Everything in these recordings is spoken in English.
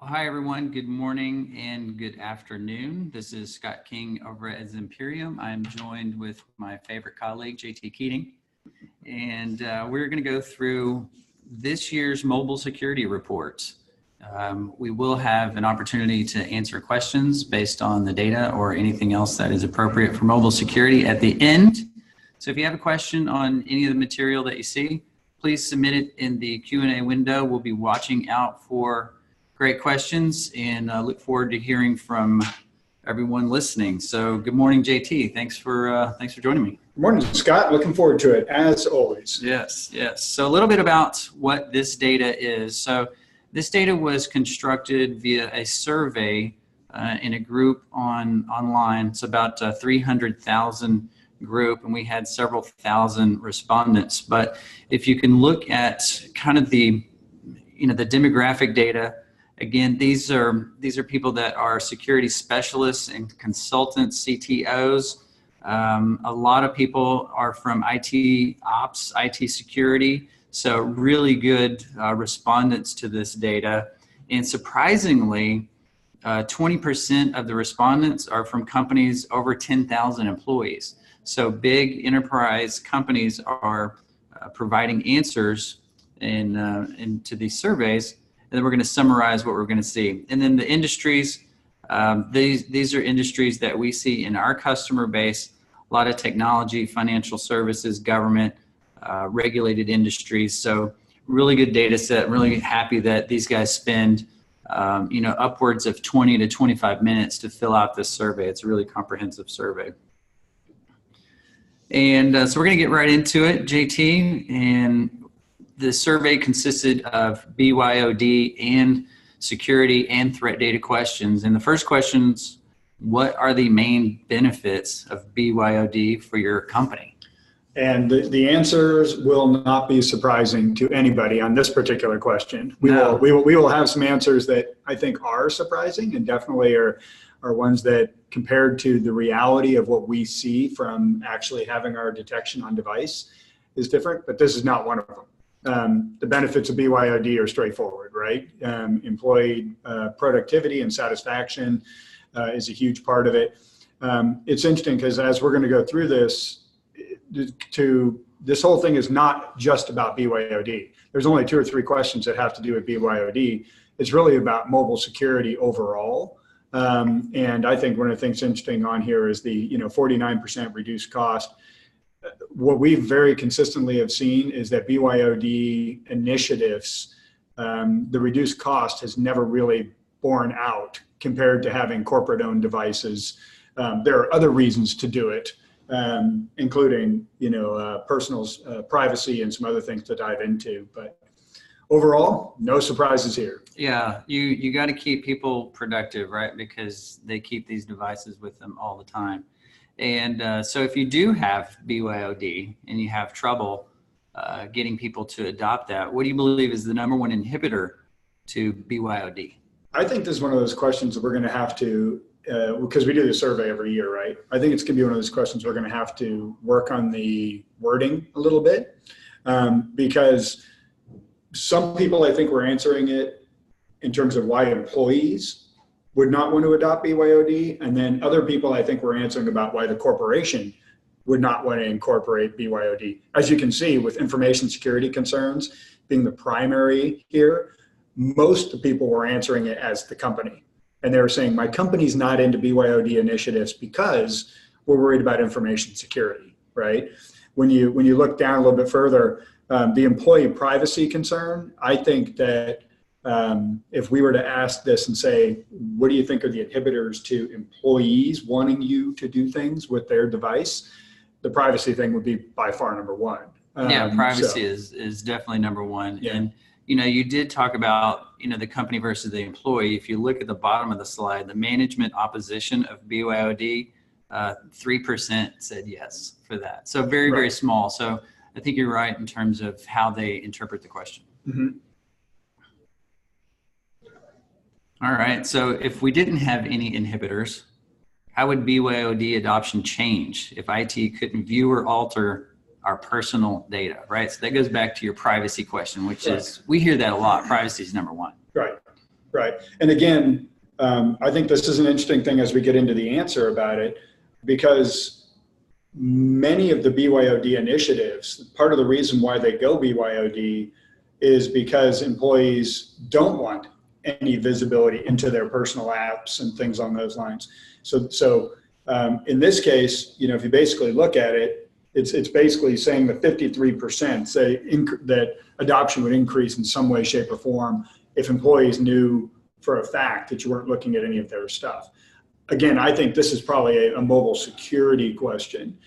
Well, hi, everyone. Good morning and good afternoon. This is Scott King over at Imperium. I'm joined with my favorite colleague, JT Keating, and we're going to go through this year's mobile security reports. We will have an opportunity to answer questions based on the data or anything else that is appropriate for mobile security at the end. So if you have a question on any of the material that you see, please submit it in the Q&A window. We'll be watching out for great questions and look forward to hearing from everyone listening. So good morning, JT. Thanks for joining me. Good morning, Scott. Looking forward to it as always. Yes. So a little bit about what this data is. So this data was constructed via a survey in a group online. It's about 300,000 group, and we had several thousand respondents. But if you can look at kind of the demographic data. Again, these are people that are security specialists and consultants, CTOs. A lot of people are from IT ops, IT security. So really good respondents to this data. And surprisingly, 20% of the respondents are from companies over 10,000 employees. So big enterprise companies are providing answers into these surveys. And then we're going to summarize what we're going to see. And then the industries, these are industries that we see in our customer base, a lot of technology, financial services, government, regulated industries. So really good data set. Really happy that these guys spend, upwards of 20 to 25 minutes to fill out this survey. It's a really comprehensive survey. And so we're going to get right into it, JT. And the survey consisted of BYOD and security and threat data questions. And the first question's, what are the main benefits of BYOD for your company? And the answers will not be surprising to anybody on this particular question. We will have some answers that I think are surprising and definitely are ones that, compared to the reality of what we see from actually having our detection on device, is different, but this is not one of them. The benefits of BYOD are straightforward, right? Employee productivity and satisfaction is a huge part of it. It's interesting because as we're going to go through this, this whole thing is not just about BYOD. There's only 2 or 3 questions that have to do with BYOD. It's really about mobile security overall. And I think one of the things interesting on here is the 49% reduced cost. What we very consistently have seen is that BYOD initiatives, the reduced cost has never really borne out compared to having corporate-owned devices. There are other reasons to do it, including personal privacy and some other things to dive into. But overall, no surprises here. Yeah, you got to keep people productive, right? Because they keep these devices with them all the time. And so if you do have BYOD and you have trouble getting people to adopt that, what do you believe is the #1 inhibitor to BYOD? I think this is one of those questions that we're going to have to, because we do the survey every year, right? I think it's going to be one of those questions we're going to have to work on the wording a little bit, because some people, I think, were answering it in terms of why employees would not want to adopt BYOD, and then other people, I think, were answering about why the corporation would not want to incorporate BYOD. As you can see, with information security concerns being the primary here, most of the people were answering it as the company. And they were saying, my company's not into BYOD initiatives because we're worried about information security, right? When you look down a little bit further, the employee privacy concern, I think that if we were to ask this and say, what do you think are the inhibitors to employees wanting you to do things with their device? The privacy thing would be by far #1. Yeah, privacy is definitely #1. Yeah. And, you did talk about, the company versus the employee. If you look at the bottom of the slide, the management opposition of BYOD, 3% said yes for that. So very, very small. So I think you're right in terms of how they interpret the question. Mm-hmm. All right, so if we didn't have any inhibitors, how would BYOD adoption change if IT couldn't view or alter our personal data, right? So that goes back to your privacy question, which is, we hear that a lot. Privacy is #1. Right. Right. And again, I think this is an interesting thing as we get into the answer about it, because many of the BYOD initiatives, part of the reason why they go BYOD is because employees don't want any visibility into their personal apps and things on those lines. So in this case, you know, if you basically look at it, it's basically saying that 53% say that adoption would increase in some way, shape, or form if employees knew for a fact that you weren't looking at any of their stuff. Again, I think this is probably a mobile security question,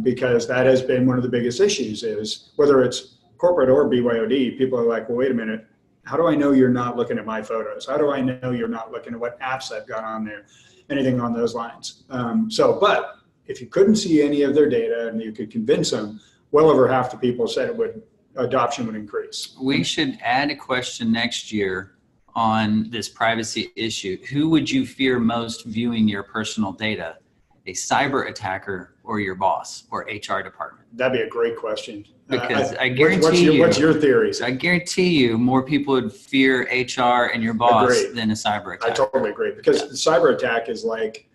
because that has been one of the biggest issues, is whether it's corporate or BYOD, people are like, well, wait a minute, how do I know you're not looking at my photos? How do I know you're not looking at what apps I've got on there? Anything on those lines. But if you couldn't see any of their data and you could convince them, well over half the people said adoption would increase. We should add a question next year on this privacy issue. Who would you fear most viewing your personal data? A cyber attacker or your boss or HR department? That'd be a great question. Because I guarantee what's your theory? I guarantee you more people would fear HR and your boss than a cyber attack. I totally agree, because the cyber attack is like,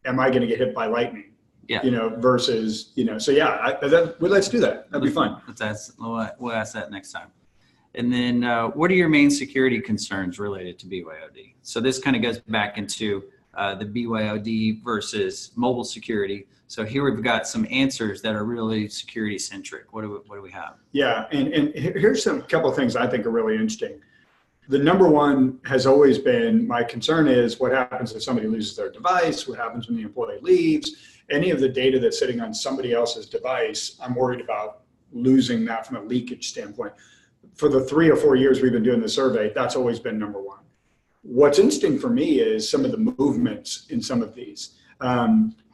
am I going to get hit by lightning? Yeah. You know, versus, you know, so yeah, let's do that. That'd be fun. We'll ask that next time. And then what are your main security concerns related to BYOD? So this kind of goes back into the BYOD versus mobile security. So here we've got some answers that are really security centric. What do we have? Yeah, and here's a couple of things I think are really interesting. The number one has always been, my concern is what happens if somebody loses their device, what happens when the employee leaves, any of the data that's sitting on somebody else's device, I'm worried about losing that from a leakage standpoint. For the 3 or 4 years we've been doing the survey, that's always been number one. What's interesting for me is some of the movements in some of these.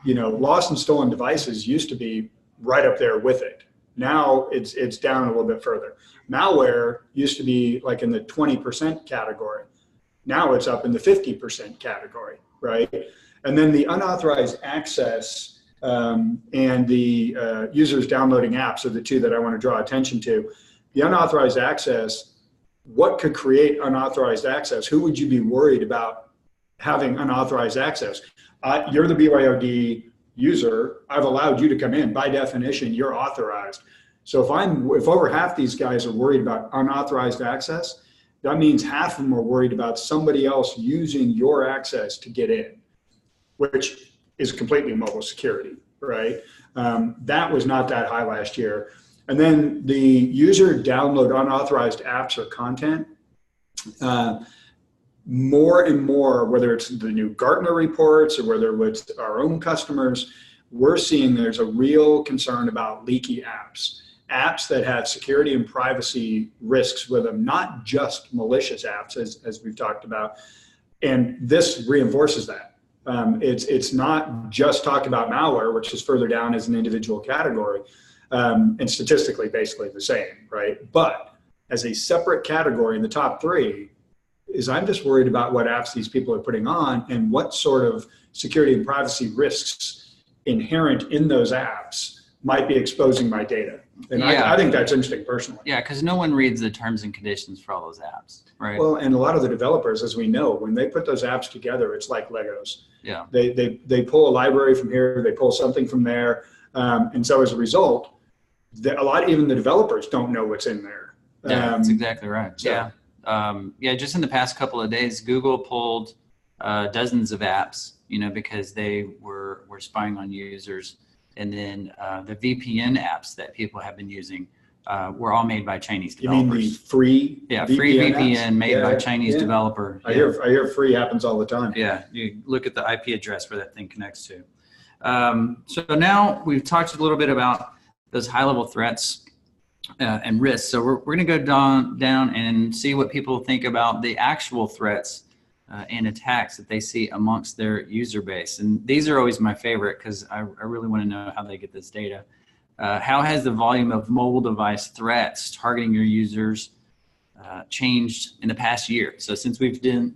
You know, lost and stolen devices used to be right up there with it. Now it's down a little bit further. Malware used to be like in the 20% category. Now it's up in the 50% category, right? And then the unauthorized access and the users downloading apps are the two that I want to draw attention to. The unauthorized access, what could create unauthorized access? Who would you be worried about having unauthorized access? You're the BYOD user. I've allowed you to come in. By definition, you're authorized. So if over half these guys are worried about unauthorized access, that means half of them are worried about somebody else using your access to get in, which is completely mobile security, right? That was not that high last year. And then the user download unauthorized apps or content, more and more, whether it's the new Gartner reports or whether it's our own customers, we're seeing there's a real concern about leaky apps that have security and privacy risks with them, not just malicious apps, as we've talked about. And this reinforces that. It's not just talk about malware, which is further down as an individual category, and statistically basically the same, right? But as a separate category in the top three, is I'm just worried about what apps these people are putting on and what sort of security and privacy risks inherent in those apps might be exposing my data. And I think that's interesting personally. Yeah, because no one reads the terms and conditions for all those apps, right? Well, and a lot of the developers, as we know, when they put those apps together, it's like Legos. Yeah. They pull a library from here, they pull something from there. And so as a result, even the developers don't know what's in there. Yeah, that's exactly right. So, just in the past couple of days, Google pulled dozens of apps, because they were spying on users. And then the VPN apps that people have been using were all made by Chinese developers. You mean the free? Yeah, VPN free VPN apps? made by Chinese developer. I hear free happens all the time. Yeah, you look at the IP address where that thing connects to. So now we've talked a little bit about those high-level threats and risks. So we're going to go down and see what people think about the actual threats and attacks that they see amongst their user base. And these are always my favorite because I really want to know how they get this data. How has the volume of mobile device threats targeting your users changed in the past year? So since we've done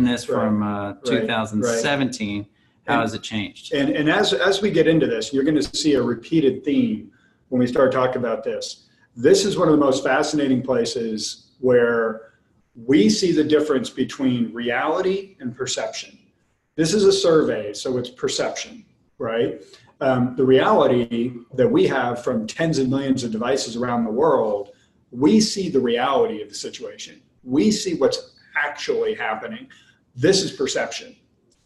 this from 2017, how has it changed? And as we get into this, you're going to see a repeated theme when we start talking about this. This is one of the most fascinating places where we see the difference between reality and perception. This is a survey, so it's perception, right? The reality that we have from tens of millions of devices around the world, we see the reality of the situation. We see what's actually happening. This is perception,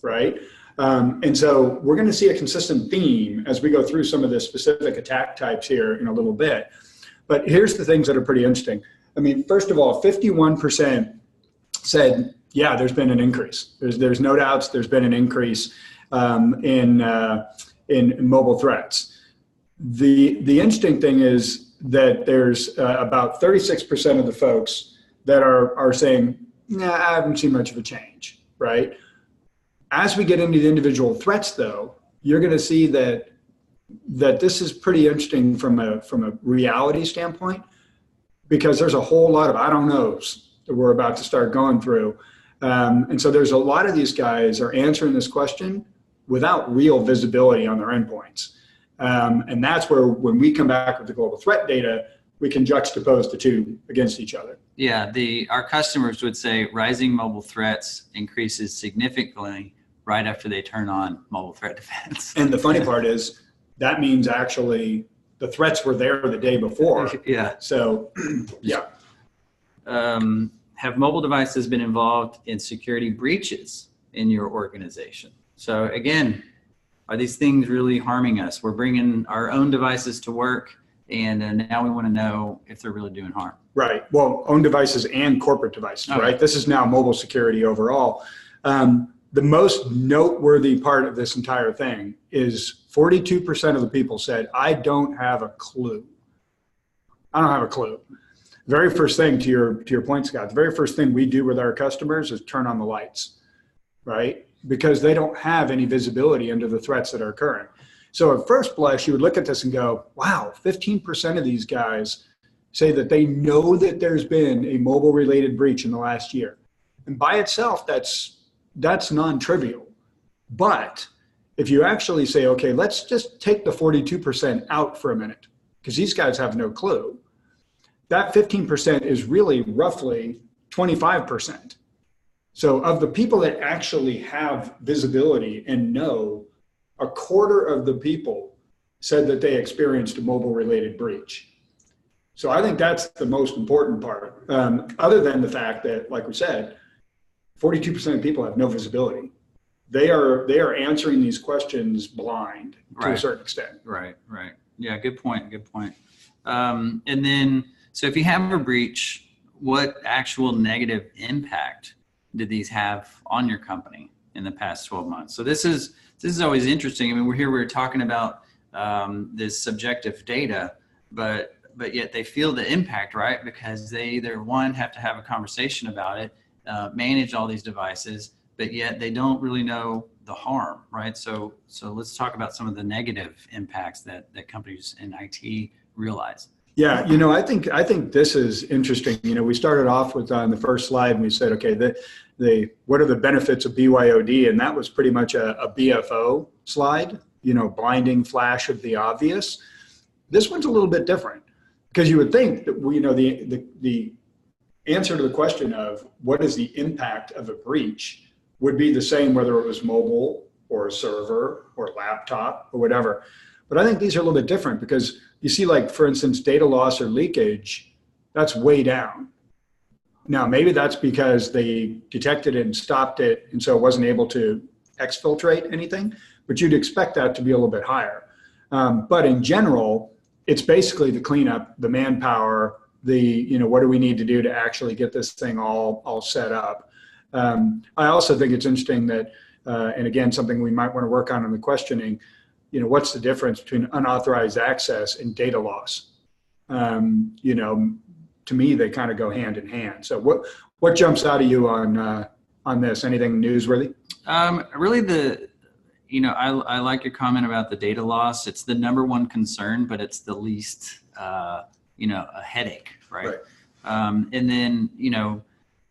right? And so we're going to see a consistent theme as we go through some of the specific attack types here in a little bit. But here's the things that are pretty interesting. I mean, first of all, 51% said, yeah, there's been an increase. There's no doubts there's been an increase in mobile threats. The interesting thing is that there's about 36% of the folks that are saying, nah, I haven't seen much of a change, right? As we get into the individual threats, though, you're going to see that this is pretty interesting from a reality standpoint, because there's a whole lot of I don't knows that we're about to start going through. And so there's a lot of these guys are answering this question without real visibility on their endpoints. And that's where, when we come back with the global threat data, we can juxtapose the two against each other. Yeah, our customers would say rising mobile threats increases significantly right after they turn on mobile threat defense. And the funny part is that means actually the threats were there the day before. Yeah. So, yeah. Have mobile devices been involved in security breaches in your organization? So again, are these things really harming us? We're bringing our own devices to work, and now we want to know if they're really doing harm. Right. Well, own devices and corporate devices, right? This is now mobile security overall. The most noteworthy part of this entire thing is 42% of the people said, I don't have a clue. I don't have a clue. Very first thing, to your point, Scott, the very first thing we do with our customers is turn on the lights, right? Because they don't have any visibility into the threats that are occurring. So at first blush, you would look at this and go, wow, 15% of these guys say that they know that there's been a mobile related breach in the last year. And by itself, that's non-trivial. But if you actually say, okay, let's just take the 42% out for a minute, because these guys have no clue, that 15% is really roughly 25%. So of the people that actually have visibility and know, a quarter of the people said that they experienced a mobile related breach. So I think that's the most important part, other than the fact that, like we said, 42% of people have no visibility. They are answering these questions blind to a certain extent. Right. Yeah, good point. And then, so if you have a breach, what actual negative impact did these have on your company in the past 12 months? So this is always interesting. I mean, we're talking about this subjective data, but yet they feel the impact, right? Because they either, one, have to have a conversation about it, manage all these devices, but yet they don't really know the harm, right? So let's talk about some of the negative impacts that companies in IT realize. Yeah, I think this is interesting. We started off with on the first slide and we said, okay, what are the benefits of BYOD? And that was pretty much a BFO slide, blinding flash of the obvious. This one's a little bit different, because you would think that the answer to the question of what is the impact of a breach would be the same whether it was mobile or a server or laptop or whatever. But I think these are a little bit different, because you see, like, for instance, data loss or leakage, that's way down. Now, maybe that's because they detected it and stopped it, and so it wasn't able to exfiltrate anything, but you'd expect that to be a little bit higher. But in general, it's basically the cleanup, the manpower, what do we need to do to actually get this thing all set up. I also think it's interesting that, and again, something we might want to work on in the questioning, what's the difference between unauthorized access and data loss? To me, they kind of go hand in hand. So what jumps out of you on this? Anything newsworthy? Really I like your comment about the data loss. It's the number one concern, but it's the least, a headache, right? And then,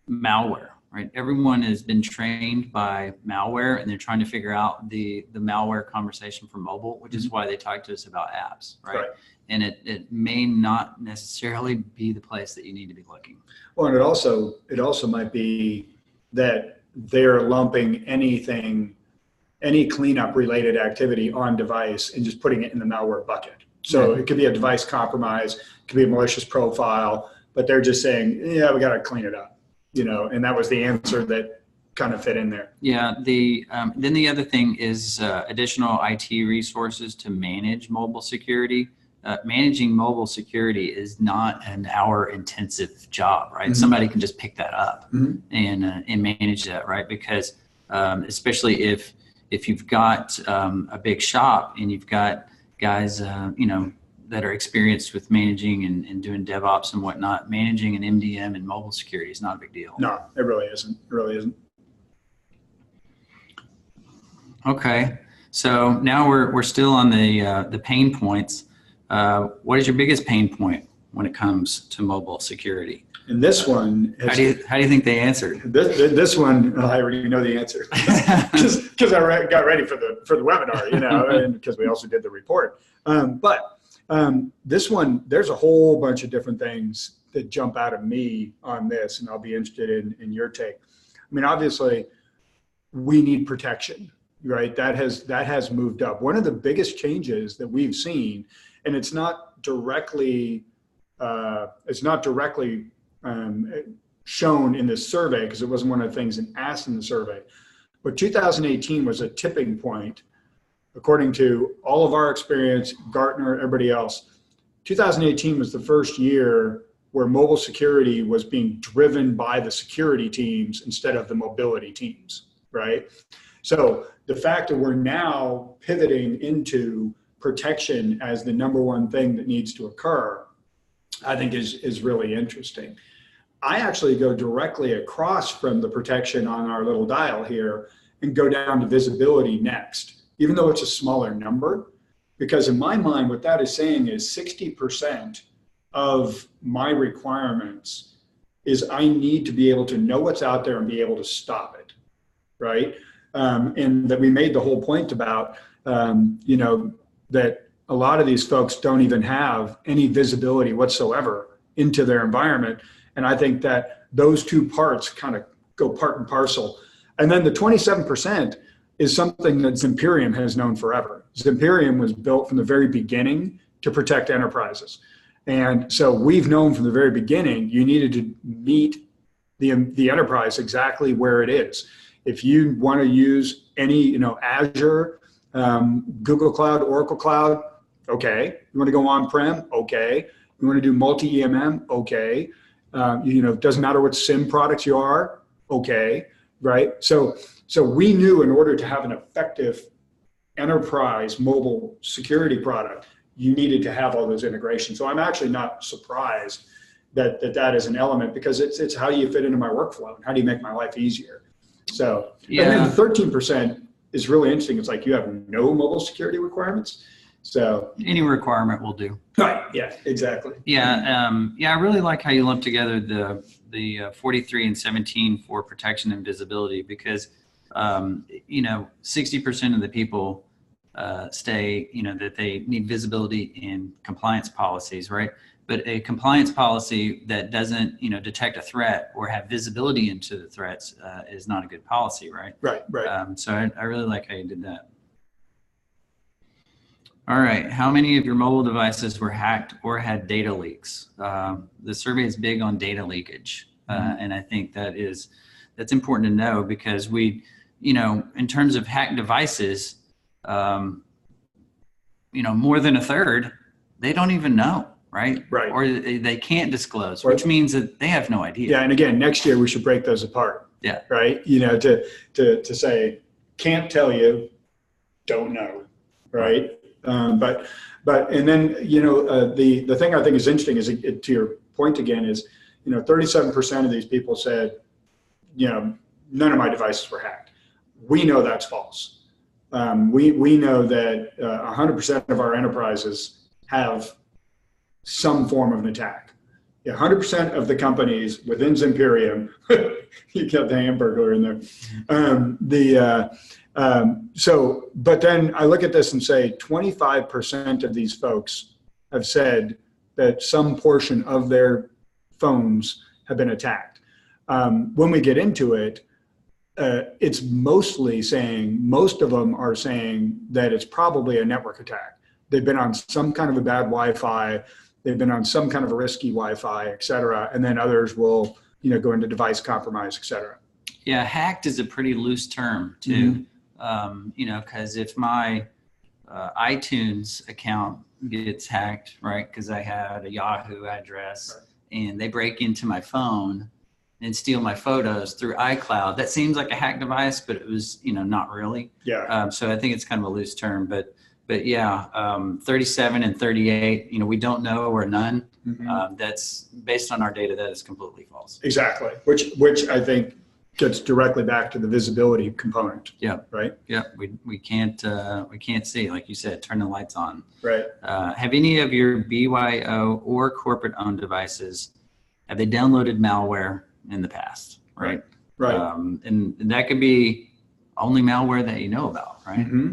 malware. right? Everyone has been trained by malware, and they're trying to figure out the malware conversation for mobile, which is why they talk to us about apps, right? And it may not necessarily be the place that you need to be looking. Well, and it also might be that they're lumping anything, any cleanup related activity on device and just putting it in the malware bucket. So it could be a device compromise, it could be a malicious profile, but they're just saying, yeah, we got to clean it up, and that was the answer that kind of fit in there. Yeah. Then the other thing is additional IT resources to manage mobile security. Managing mobile security is not an hour-intensive job, right? Somebody can just pick that up and manage that, right? Because especially if you've got a big shop and you've got guys, that are experienced with managing and doing DevOps and whatnot, managing an MDM and mobile security is not a big deal. No, it really isn't. It really isn't. Okay, so now we're still on the pain points. What is your biggest pain point when it comes to mobile security? And this one, how do you think they answered? This one, I already know the answer because I got ready for the webinar, and because we also did the report. But this one, there's a whole bunch of different things that jump out at me on this, and I'll be interested in your take. I mean, obviously, we need protection, right? That has moved up. One of the biggest changes that we've seen, and it's not directly shown in this survey because it wasn't one of the things asked in the survey, but 2018 was a tipping point, according to all of our experience, Gartner, everybody else. 2018 was the first year where mobile security was being driven by the security teams instead of the mobility teams, right? So the fact that we're now pivoting into protection as the number one thing that needs to occur, I think is really interesting. I actually go directly across from the protection on our little dial here and go down to visibility next, even though it's a smaller number, because in my mind, what that is saying is 60% of my requirements is I need to be able to know what's out there and be able to stop it, right? And that we made the whole point about, that a lot of these folks don't even have any visibility whatsoever into their environment. And I think that those two parts kind of go part and parcel. And then the 27% is something that Zimperium has known forever. Zimperium was built from the very beginning to protect enterprises. And so we've known from the very beginning, you needed to meet the enterprise exactly where it is. If you want to use any, Azure, Google Cloud, Oracle Cloud, okay. You want to go on-prem, okay. You want to do multi-EMM, okay. It doesn't matter what SIM products you are, okay, right? So we knew in order to have an effective enterprise mobile security product, you needed to have all those integrations. So I'm actually not surprised that is an element, because it's how do you fit into my workflow and how do you make my life easier? So, yeah. And then the 13% is really interesting. It's like you have no mobile security requirements. So any requirement will do. Right. Yeah, exactly. Yeah. I really like how you lump together the 43 and 17 for protection and visibility, because, 60% of the people say, that they need visibility in compliance policies, right? But a compliance policy that doesn't, detect a threat or have visibility into the threats is not a good policy, right? Right. So I really like how you did that. All right. How many of your mobile devices were hacked or had data leaks? The survey is big on data leakage. And I think that's important to know, because we, in terms of hacked devices, more than a third, they don't even know, right? Right. Or they can't disclose, which means that they have no idea. Yeah. And again, next year we should break those apart. Yeah. Right. To say, can't tell you, don't know. Right. But and then, the thing I think is interesting is, to your point again, is, 37% of these people said, none of my devices were hacked. We know that's false. We know that 100% of our enterprises have some form of an attack. 100% of the companies within Zimperium, you got the Hamburglar in there. But then I look at this and say 25% of these folks have said that some portion of their phones have been attacked. When we get into it, it's mostly saying, most of them are saying that it's probably a network attack. They've been on some kind of a bad Wi-Fi, they've been on some kind of a risky Wi-Fi, et cetera. And then others will, go into device compromise, et cetera. Yeah, hacked is a pretty loose term too. Because if my iTunes account gets hacked, right, because I had a Yahoo address, right, and they break into my phone and steal my photos through iCloud, that seems like a hack device, but it was, not really. Yeah. So I think it's kind of a loose term, but yeah, 37 and 38, we don't know, or none. Mm-hmm. That's based on our data. That is completely false. Exactly. Which I think gets directly back to the visibility component. Yeah. Right. Yeah. We can't see, like you said, turn the lights on. Right. Have any of your BYO or corporate owned devices, have they downloaded malware in the past? Right. Right. And that could be only malware that you know about. Right. Mm-hmm.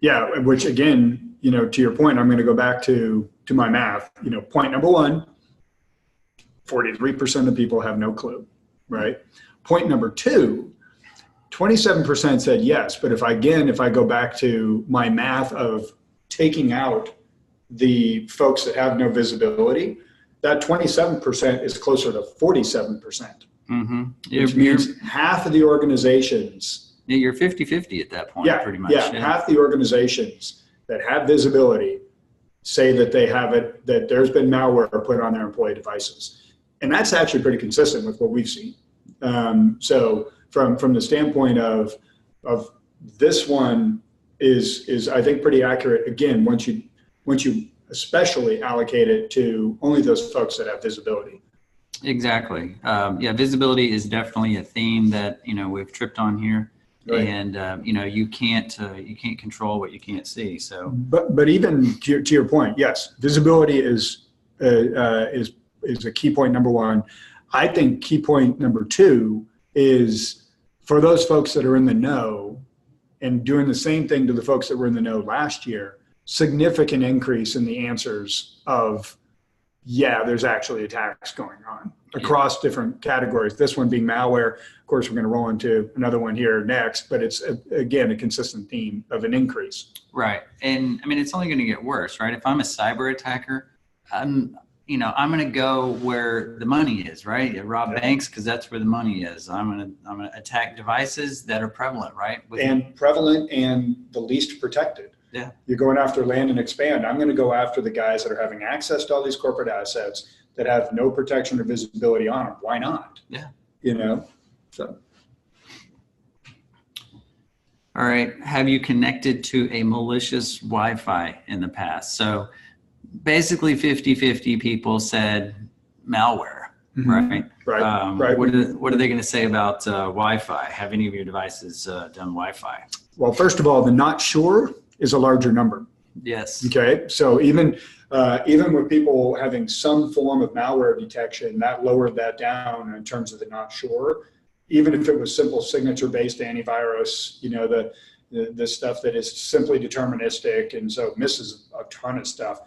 Yeah. Which again, to your point, I'm going to go back to my math. Point number one, 43% of people have no clue. Right. Point number two, 27% said yes. But if I go back to my math of taking out the folks that have no visibility, that 27% is closer to 47%. Mm-hmm. Which means half of the organizations. Yeah, you're 50-50 at that point, pretty much. Yeah, half the organizations that have visibility say that they have it, that there's been malware put on their employee devices. And that's actually pretty consistent with what we've seen. So from the standpoint of this one is I think pretty accurate. Again, once you especially allocate it to only those folks that have visibility. Exactly. Yeah, visibility is definitely a theme that we've tripped on here, right. And you can't control what you can't see. So, but even to your point, yes, visibility is a key point number one. I think key point number two is for those folks that are in the know and doing the same thing to the folks that were in the know last year, significant increase in the answers of, yeah, there's actually attacks going on across different categories. This one being malware. Of course, we're going to roll into another one here next, but it's, again, a consistent theme of an increase. Right. And I mean, it's only going to get worse, right? If I'm a cyber attacker, I'm going to go where the money is, right? Rob banks because that's where the money is. I'm going to attack devices that are prevalent, right? Prevalent and the least protected. Yeah. You're going after land and expand. I'm going to go after the guys that are having access to all these corporate assets that have no protection or visibility on them. Why not? Yeah. So. All right. Have you connected to a malicious Wi-Fi in the past? So basically 50-50 people said malware, right? Right. What are they going to say about Wi-Fi? Have any of your devices done Wi-Fi? Well, first of all, the not sure is a larger number. Yes. Okay. So even with people having some form of malware detection, that lowered that down in terms of the not sure. Even if it was simple signature-based antivirus, the stuff that is simply deterministic and so misses a ton of stuff.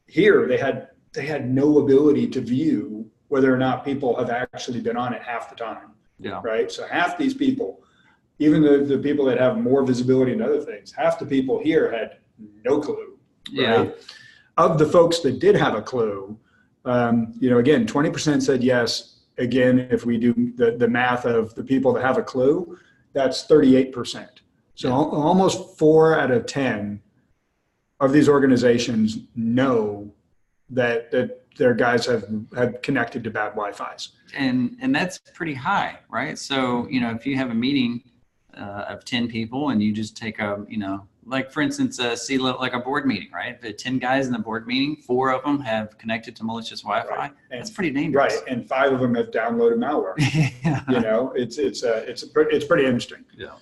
Here, they had no ability to view whether or not people have actually been on it half the time. Yeah. Right. So half these people, even the people that have more visibility and other things, half the people here had no clue. Right? Yeah. Of the folks that did have a clue, again, 20% said yes. Again, if we do the math of the people that have a clue, that's 38%. So almost 4 out of 10 of these organizations know that their guys have connected to bad Wi-Fis. And that's pretty high, right? So, if you have a meeting of 10 people and you just take like for instance, like a board meeting, right? The 10 guys in the board meeting, 4 of them have connected to malicious Wi-Fi. Right. That's pretty dangerous. Right. And 5 of them have downloaded malware. Yeah. It's pretty interesting. Yeah.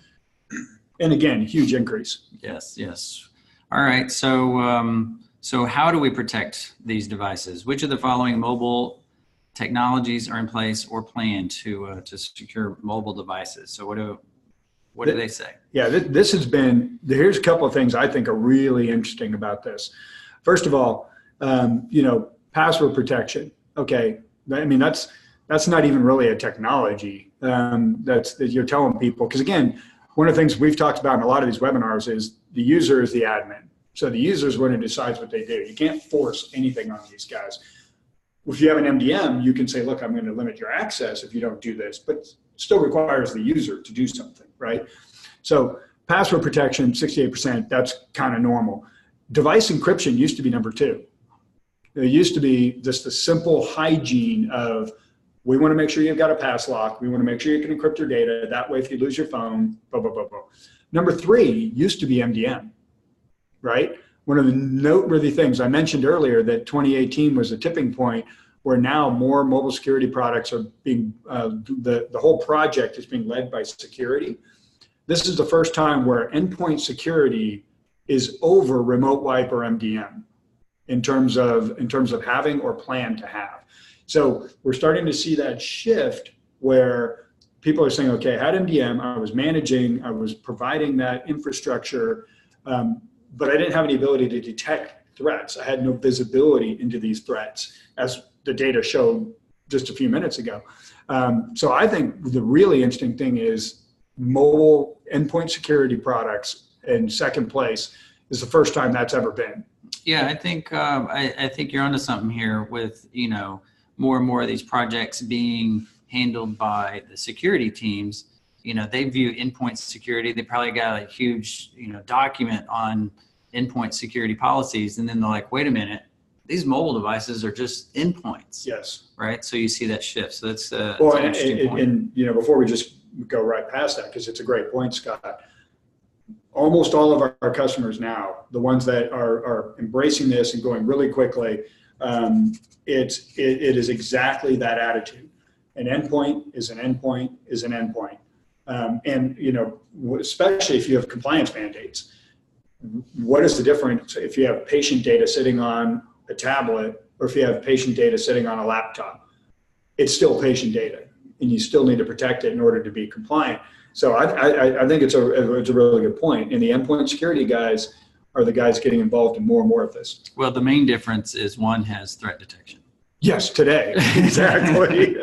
And again, huge increase. Yes. All right. So how do we protect these devices? Which of the following mobile technologies are in place or planned to secure mobile devices. So what do they say? Yeah, this has been, here's a couple of things I think are really interesting about this. First of all, password protection. Okay, I mean, that's not even really a technology that you're telling people. Because again, one of the things we've talked about in a lot of these webinars is the user is the admin. So the user is when it decides what they do. You can't force anything on these guys. If you have an MDM, you can say, look, I'm going to limit your access if you don't do this, but still requires the user to do something, right? So password protection, 68%, that's kind of normal. Device encryption used to be number 2. It used to be just the simple hygiene of, we want to make sure you've got a pass lock. We want to make sure you can encrypt your data. That way, if you lose your phone, blah, blah, blah, blah. Number 3 used to be MDM, right? One of the noteworthy things I mentioned earlier that 2018 was a tipping point where now more mobile security products are being, the whole project is being led by security. This is the first time where endpoint security is over remote wipe or MDM in terms of having or plan to have. So we're starting to see that shift where people are saying, okay, I had MDM, I was providing that infrastructure, but I didn't have any ability to detect threats. I had no visibility into these threats, as the data showed just a few minutes ago. So I think the really interesting thing is mobile endpoint security products in second place is the first time that's ever been. Yeah, I think you're onto something here with, more and more of these projects being handled by the security teams. They view endpoint security. They probably got a huge, document on endpoint security policies. And then they're like, wait a minute, these mobile devices are just endpoints. Yes. Right. So you see that shift. So that's an interesting point. And, before we just go right past that, because it's a great point, Scott, almost all of our customers now, the ones that are embracing this and going really quickly, it is exactly that attitude. An endpoint is an endpoint is an endpoint. And, especially if you have compliance mandates, what is the difference if you have patient data sitting on a tablet or if you have patient data sitting on a laptop? It's still patient data, and you still need to protect it in order to be compliant. So I think it's a really good point. And the endpoint security guys are the guys getting involved in more and more of this. Well, the main difference is one has threat detection. Yes, today. Exactly.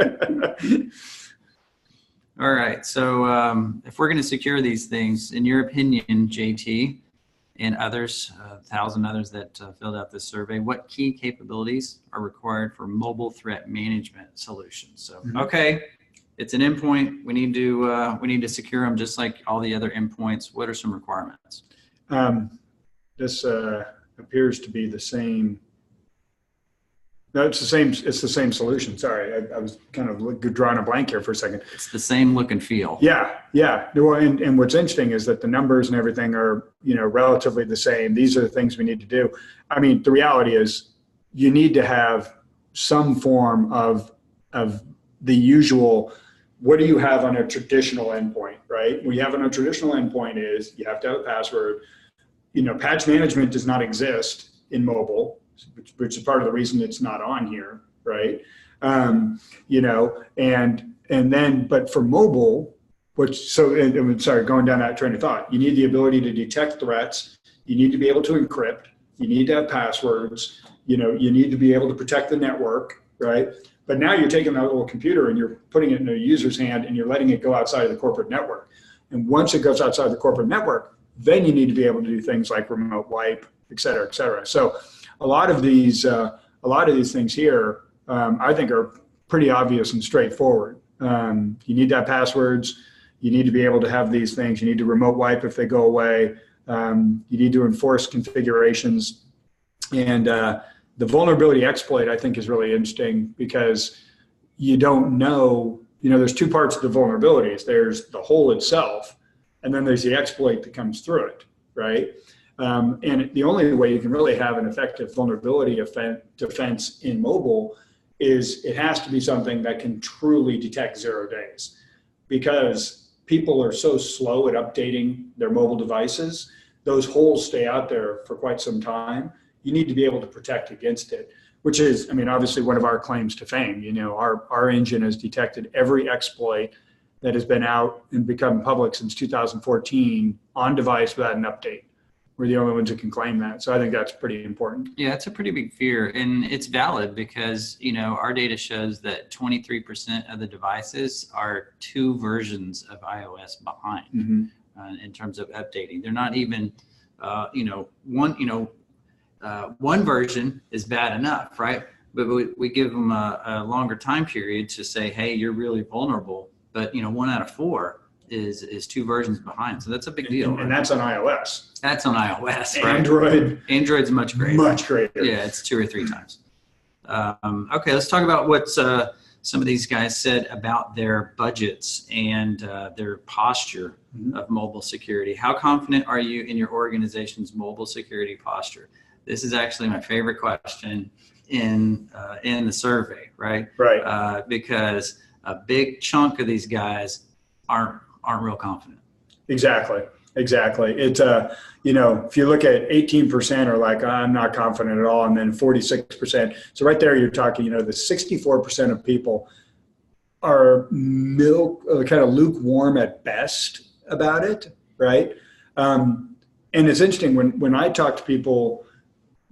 All right. So if we're going to secure these things, in your opinion, JT, and others, 1,000 others that filled out this survey, what key capabilities are required for mobile threat management solutions? So, okay, it's an endpoint. We need to secure them just like all the other endpoints. What are some requirements? This appears to be the same. No, it's the same solution. Sorry, I was kind of drawing a blank here for a second. It's the same look and feel. Yeah. Well, and what's interesting is that the numbers and everything are, relatively the same. These are the things we need to do. I mean, the reality is you need to have some form of the usual. What do you have on a traditional endpoint, right? What you have on a traditional endpoint is you have to have a password. Patch management does not exist in mobile, which is part of the reason it's not on here, right? And then, but for mobile, going down that train of thought, you need the ability to detect threats. You need to be able to encrypt. You need to have passwords. You need to be able to protect the network, right? But now you're taking that little computer and you're putting it in a user's hand and you're letting it go outside of the corporate network. And once it goes outside the corporate network, then you need to be able to do things like remote wipe, et cetera, et cetera. So a lot of these things here, I think are pretty obvious and straightforward. You need to have passwords. You need to be able to have these things. You need to remote wipe if they go away. You need to enforce configurations. And the vulnerability exploit, I think, is really interesting because you don't know, there's two parts of the vulnerabilities. There's the hole itself, and then there's the exploit that comes through it, right? And the only way you can really have an effective vulnerability defense in mobile is it has to be something that can truly detect 0 days, because people are so slow at updating their mobile devices. Those holes stay out there for quite some time. You need to be able to protect against it. which is, I mean, obviously one of our claims to fame. You know, our engine has detected every exploit that has been out and become public since 2014 on device without an update. We're the only ones who can claim that. So I think that's pretty important. Yeah, it's a pretty big fear, and it's valid because, you know, our data shows that 23% of the devices are 2 versions of iOS behind in terms of updating. They're not even, one version is bad enough, right? But we give them a longer time period to say, hey, you're really vulnerable. But, you know, 1 out of 4 is 2 versions behind. So that's a big deal. And that's on iOS. That's on iOS, right? Android's much greater. Much greater. Yeah, it's 2 or 3 times. Okay, let's talk about what some of these guys said about their budgets and their posture of mobile security. How confident are you in your organization's mobile security posture? This is actually my favorite question in the survey, right? Right. Because a big chunk of these guys aren't real confident. Exactly. It's you know, if you look at 18% are like, I'm not confident at all, and then 46%. So right there, you're talking, you know, the 64% of people are kind of lukewarm at best about it, right? And it's interesting when I talk to people.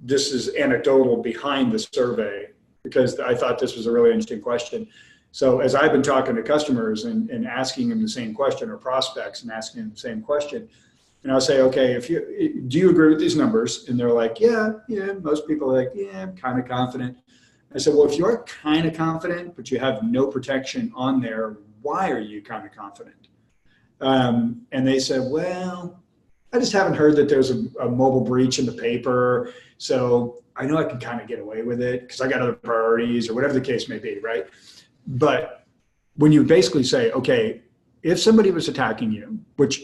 This is anecdotal behind the survey because I thought this was a really interesting question. So as I've been talking to customers and asking them the same question, or prospects and asking them the same question, and I'll say, okay, do you agree with these numbers? And they're like, yeah, most people are like, yeah, I'm kind of confident. I said, well, if you're kind of confident, but you have no protection on there, why are you kind of confident? And they said, well, I just haven't heard that there's a mobile breach in the paper. So I know I can kind of get away with it because I got other priorities or whatever the case may be, right? But when you basically say, okay, if somebody was attacking you, which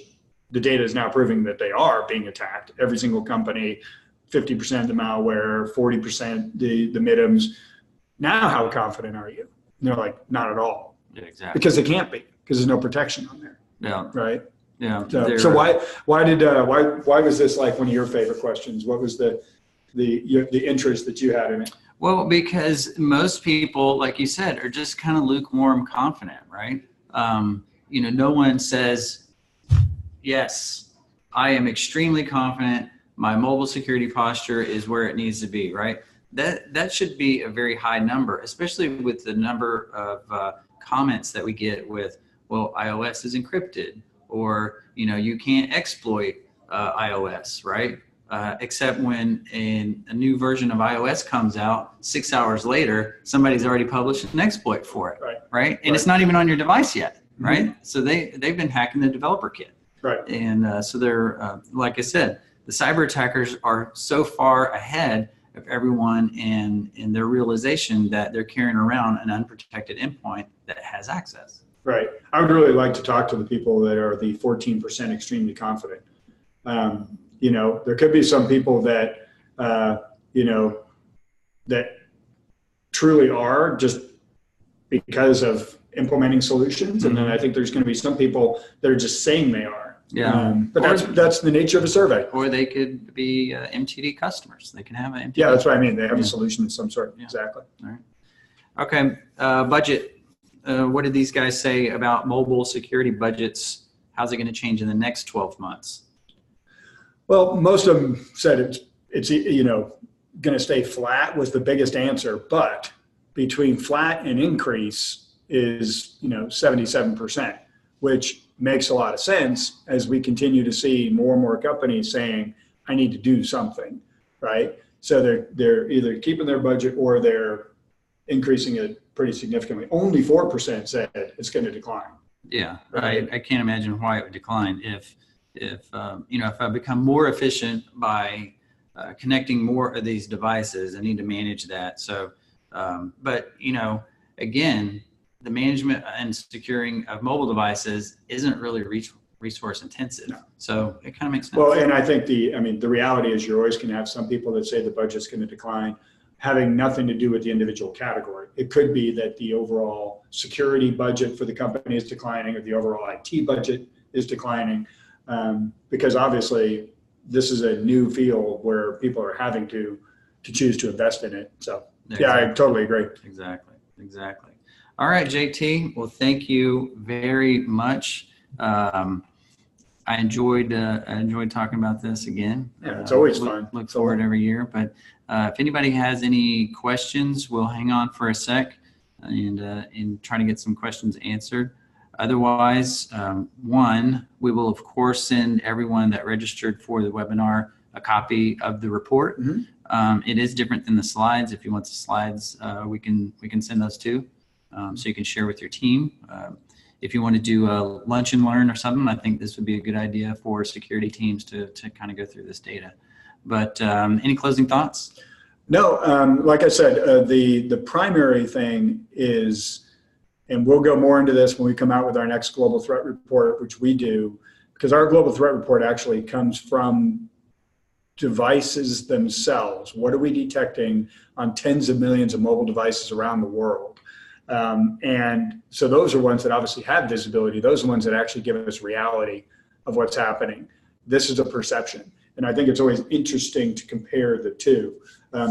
the data is now proving that they are being attacked, every single company, 50% the malware, 40% the MIDMs. Now, how confident are you? And they're like, not at all. Yeah, exactly. Because they can't be, because there's no protection on there. Yeah. Right. Yeah. So why was this like one of your favorite questions? What was the interest that you had in it? Well, because most people, like you said, are just kind of lukewarm confident, right? You know, no one says, yes, I am extremely confident. My mobile security posture is where it needs to be, right? That should be a very high number, especially with the number of comments that we get with, well, iOS is encrypted, or, you know, you can't exploit iOS, right? Except when a new version of iOS comes out, 6 hours later, somebody's already published an exploit for it, right? And it's not even on your device yet, right? So they've been hacking the developer kit. Right. And so they're, like I said, the cyber attackers are so far ahead of everyone in their realization that they're carrying around an unprotected endpoint that has access. Right. I would really like to talk to the people that are the 14% extremely confident. You know, there could be some people that, you know, that truly are just because of implementing solutions. And then I think there's going to be some people that are just saying they are. Yeah. But that's the nature of a survey. Or they could be MTD customers. They can have an MTD. Yeah, that's what I mean. They have a solution of some sort. Yeah. Exactly. All right. Okay. Budget. What did these guys say about mobile security budgets? How's it going to change in the next 12 months? Well, most of them said it's you know, going to stay flat was the biggest answer, but between flat and increase is, you know, 77%, which makes a lot of sense as we continue to see more and more companies saying, I need to do something, right? So they're either keeping their budget or they're increasing it pretty significantly. Only 4% said it's going to decline. Yeah, right. I can't imagine why it would decline if you know, if I become more efficient by connecting more of these devices, I need to manage that. So, but you know, again, the management and securing of mobile devices isn't really resource intensive. No. So it kind of makes sense. Well, and I think the reality is you're always going to have some people that say the budget's going to decline, having nothing to do with the individual category. It could be that the overall security budget for the company is declining, or the overall IT budget is declining, because obviously this is a new field where people are having to choose to invest in it. So Yeah, I totally agree. Exactly. Exactly. All right, JT. Well, thank you very much. I enjoyed talking about this again. Yeah, it's always fun. Look forward every year. But if anybody has any questions, we'll hang on for a sec and try to get some questions answered. Otherwise, we will of course send everyone that registered for the webinar a copy of the report. Mm-hmm. It is different than the slides. If you want the slides, we can send those too, so you can share with your team. If you want to do a lunch and learn or something, I think this would be a good idea for security teams to kind of go through this data. But any closing thoughts? No, like I said, the primary thing is, and we'll go more into this when we come out with our next global threat report, which we do, because our global threat report actually comes from devices themselves. What are we detecting on tens of millions of mobile devices around the world? And so those are ones that obviously have visibility. Those are ones that actually give us reality of what's happening. This is a perception. And I think it's always interesting to compare the two.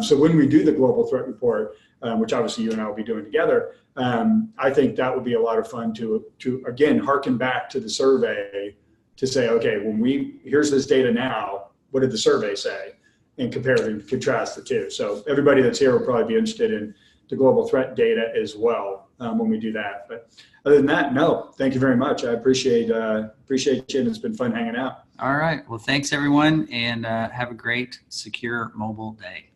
So when we do the global threat report, which obviously you and I will be doing together, I think that would be a lot of fun to again, harken back to the survey to say, okay, here's this data now, what did the survey say? And compare and contrast the two. So everybody that's here will probably be interested in the global threat data as well when we do that. But other than that, no, thank you very much. I appreciate you, and it's been fun hanging out. All right. Well, thanks everyone, and have a great secure mobile day.